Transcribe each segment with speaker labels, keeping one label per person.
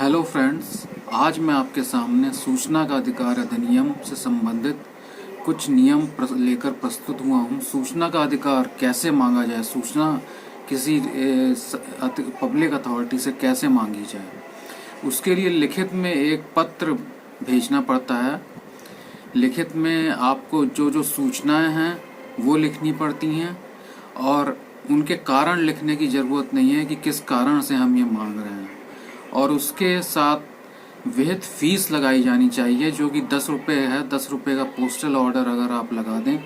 Speaker 1: Hello friends, आज मैं आपके सामने सूचना का अधिकार अधिनियम से संबंधित कुछ नियम लेकर प्रस्तुत हुआ हूँ। सूचना का अधिकार कैसे मांगा जाए, सूचना किसी पब्लिक अथॉरिटी से कैसे मांगी जाए, उसके लिए लिखित में एक पत्र भेजना पड़ता है। लिखित में आपको जो जो सूचनाएं हैं वो लिखनी पड़ती हैं और उनके कारण लिखने की ज़रूरत नहीं है कि किस कारण से हम ये मांग रहे हैं। और उसके साथ विहित फीस लगाई जानी चाहिए जो कि 10 रुपये है। 10 रुपये का पोस्टल ऑर्डर अगर आप लगा दें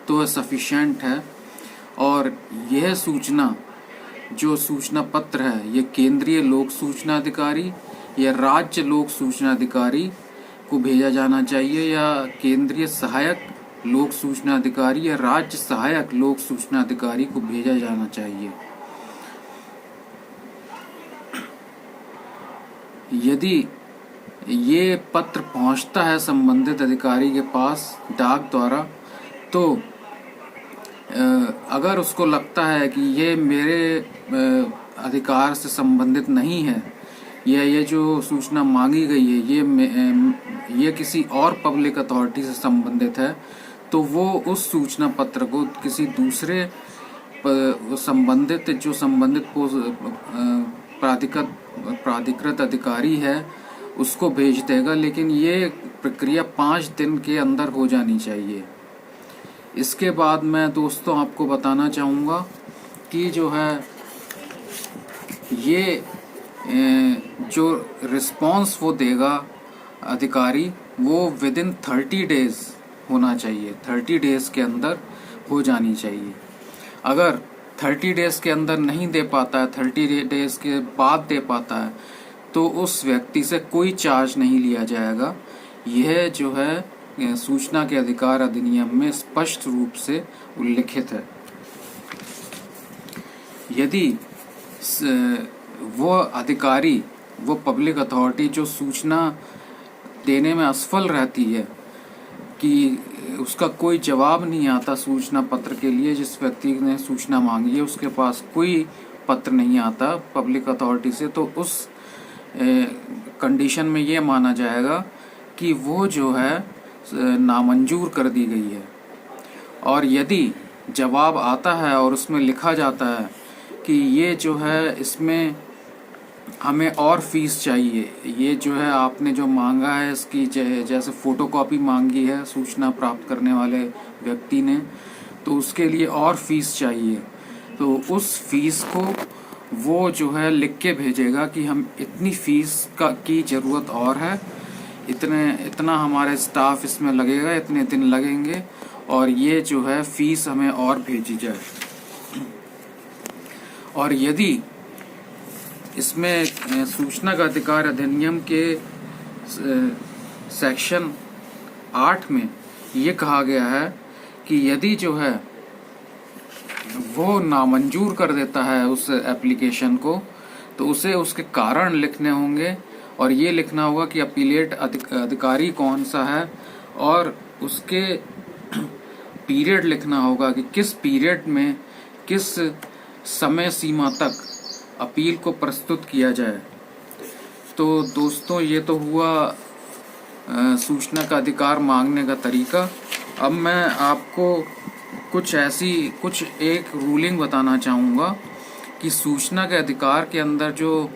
Speaker 1: तो वह सफिशेंट है। और यह सूचना, जो सूचना पत्र है, ये केंद्रीय लोक सूचना अधिकारी या राज्य लोक सूचना अधिकारी को भेजा जाना चाहिए, या केंद्रीय सहायक लोक सूचना अधिकारी या राज्य सहायक लोक सूचना अधिकारी को भेजा जाना चाहिए। यदि ये पत्र पहुंचता है संबंधित अधिकारी के पास डाक द्वारा, तो अगर उसको लगता है कि ये मेरे अधिकार से संबंधित नहीं है या ये जो सूचना मांगी गई है ये किसी और पब्लिक अथॉरिटी से संबंधित है, तो वो उस सूचना पत्र को किसी दूसरे संबंधित प्राधिकृत अधिकारी है उसको भेज देगा। लेकिन ये प्रक्रिया 5 दिन के अंदर हो जानी चाहिए। इसके बाद मैं दोस्तों आपको बताना चाहूँगा कि जो है ये जो रिस्पॉन्स वो देगा अधिकारी, वो विदिन 30 डेज होना चाहिए। 30 डेज के अंदर हो जानी चाहिए। अगर 30 डेज के अंदर नहीं दे पाता है, 30 डेज के बाद दे पाता है, तो उस व्यक्ति से कोई चार्ज नहीं लिया जाएगा। यह जो है सूचना के अधिकार अधिनियम में स्पष्ट रूप से उल्लिखित है। यदि वो अधिकारी, वो पब्लिक अथॉरिटी जो सूचना देने में असफल रहती है कि उसका कोई जवाब नहीं आता सूचना पत्र के लिए, जिस व्यक्ति ने सूचना मांगी है उसके पास कोई पत्र नहीं आता पब्लिक अथॉरिटी से, तो उस कंडीशन में ये माना जाएगा कि वो जो है नामंजूर कर दी गई है। और यदि जवाब आता है और उसमें लिखा जाता है कि ये जो है इसमें हमें और फीस चाहिए, ये जो है आपने जो मांगा है इसकी जैसे फोटोकॉपी मांगी है सूचना प्राप्त करने वाले व्यक्ति ने, तो उसके लिए और फीस चाहिए, तो उस फीस को वो जो है लिख के भेजेगा कि हम इतनी फीस की ज़रूरत और है, इतना हमारे स्टाफ इसमें लगेगा, इतने दिन लगेंगे, और ये जो है फीस हमें और भेजी जाए। और यदि इसमें सूचना का अधिकार अधिनियम के सेक्शन 8 में ये कहा गया है कि यदि जो है वो नामंजूर कर देता है उस एप्लीकेशन को, तो उसे उसके कारण लिखने होंगे और ये लिखना होगा कि अपीलेट अधिकारी कौन सा है, और उसके पीरियड लिखना होगा कि किस पीरियड में किस समय सीमा तक अपील को प्रस्तुत किया जाए। तो दोस्तों ये तो हुआ सूचना का अधिकार मांगने का तरीका। अब मैं आपको कुछ एक रूलिंग बताना चाहूँगा कि सूचना के अधिकार के अंदर जो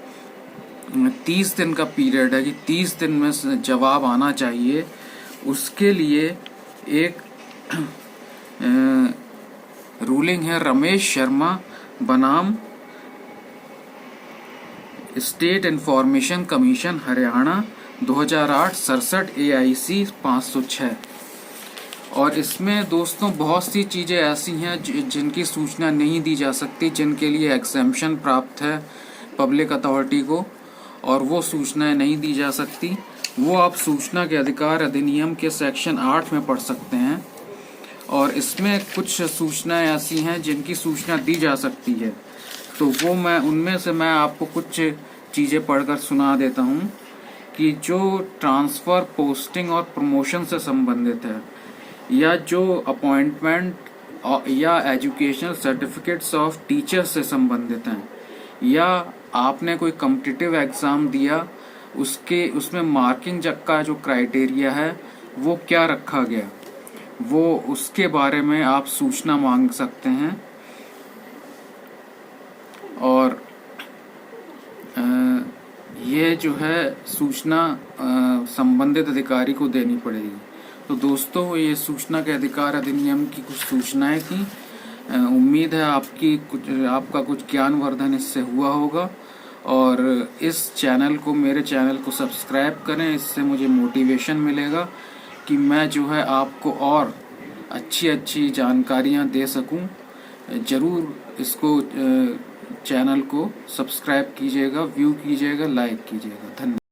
Speaker 1: 30 दिन का पीरियड है कि 30 दिन में जवाब आना चाहिए, उसके लिए एक रूलिंग है रमेश शर्मा बनाम state information commission Haryana 2008 67 AIC 506। और इसमें दोस्तों बहुत सी चीज़ें ऐसी हैं जिनकी सूचना नहीं दी जा सकती, जिनके लिए एग्जेम्पशन प्राप्त है पब्लिक अथॉरिटी को, और वो सूचनाएं नहीं दी जा सकती। वो आप सूचना के अधिकार अधिनियम के सेक्शन 8 में पढ़ सकते हैं। और इसमें कुछ सूचनाएं ऐसी हैं जिनकी सूचना दी जा सकती है, तो वो उनमें से मैं आपको कुछ चीज़ें पढ़कर सुना देता हूँ कि जो ट्रांसफ़र, पोस्टिंग और प्रमोशन से संबंधित है, या जो अपॉइंटमेंट या एजुकेशनल सर्टिफिकेट्स ऑफ टीचर्स से संबंधित हैं, या आपने कोई कॉम्पिटिटिव एग्ज़ाम दिया उसमें मार्किंग का जो क्राइटेरिया है वो क्या रखा गया, वो उसके बारे में आप सूचना मांग सकते हैं। और ये जो है सूचना संबंधित अधिकारी को देनी पड़ेगी। तो दोस्तों, ये सूचना के अधिकार अधिनियम की कुछ सूचनाएं थी। उम्मीद है आपका कुछ ज्ञानवर्धन इससे हुआ होगा। और इस चैनल को, मेरे चैनल को सब्सक्राइब करें, इससे मुझे मोटिवेशन मिलेगा कि मैं जो है आपको और अच्छी जानकारियां दे सकूं। ज़रूर इसको चैनल को सब्सक्राइब कीजिएगा, व्यू कीजिएगा, लाइक कीजिएगा। धन्यवाद।